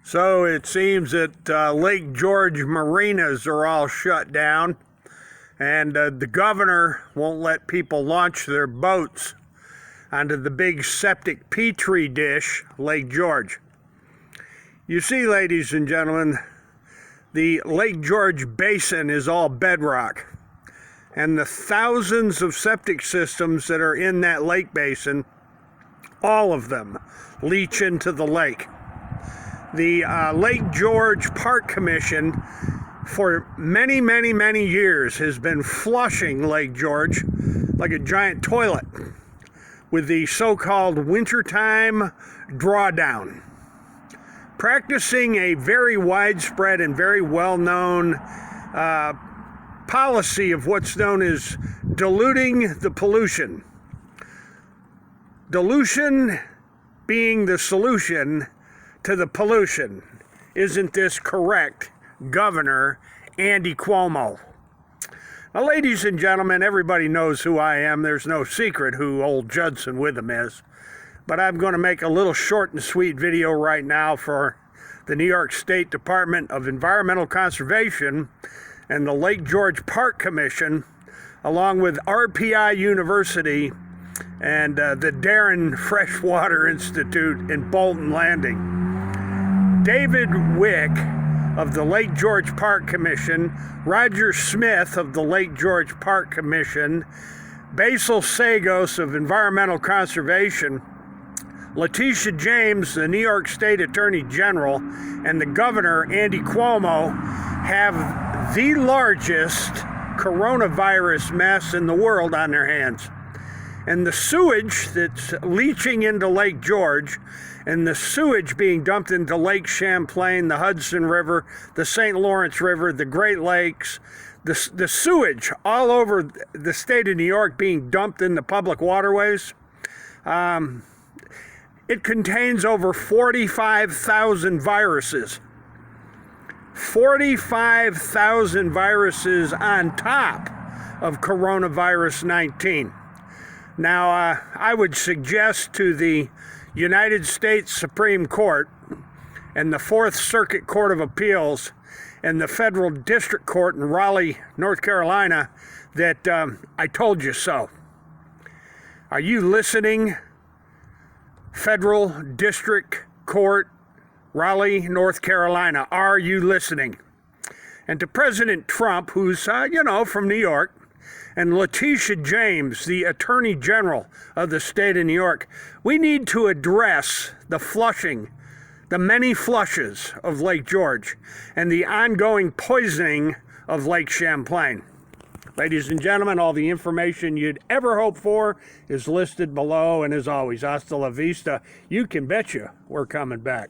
So it seems that Lake George marinas are all shut down, and the governor won't let people launch their boats onto the big septic petri dish, Lake George. You see, ladies and gentlemen, the Lake George basin is all bedrock, and the thousands of septic systems that are in that lake basin, all of them leach into the lake. The Lake George Park Commission for many years has been flushing Lake George like a giant toilet with the so-called wintertime drawdown, practicing a very widespread and very well-known policy of what's known as diluting the pollution. Dilution being the solution to the pollution. Isn't this correct, Governor Andy Cuomo? Now, ladies and gentlemen, everybody knows who I am. There's no secret who old Judson Witham is. But I'm going to make a little short and sweet video right now for the New York State Department of Environmental Conservation and the Lake George Park Commission, along with RPI University and the Darren Freshwater Institute in Bolton Landing. David Wick of the Lake George Park Commission, Roger Smith of the Lake George Park Commission, Basil Sagos of Environmental Conservation, Letitia James, the New York State Attorney General, and the Governor, Andy Cuomo, have the largest coronavirus mess in the world on their hands. And the sewage that's leaching into Lake George and the sewage being dumped into Lake Champlain, the Hudson River, the St. Lawrence River, the Great Lakes, the sewage all over the state of New York being dumped in the public waterways, it contains over 45,000 viruses. 45,000 viruses on top of coronavirus 19. Now, I would suggest to the United States Supreme Court and the Fourth Circuit Court of Appeals and the Federal District Court in Raleigh, North Carolina, that I told you so. Are you listening? Federal District Court, Raleigh, North Carolina, are you listening? And to President Trump, who's, from New York, and Letitia James, the Attorney General of the state of New York, we need to address the flushing, the many flushes of Lake George, and the ongoing poisoning of Lake Champlain. Ladies and gentlemen, all the information you'd ever hope for is listed below, and as always, hasta la vista. You can betcha we're coming back.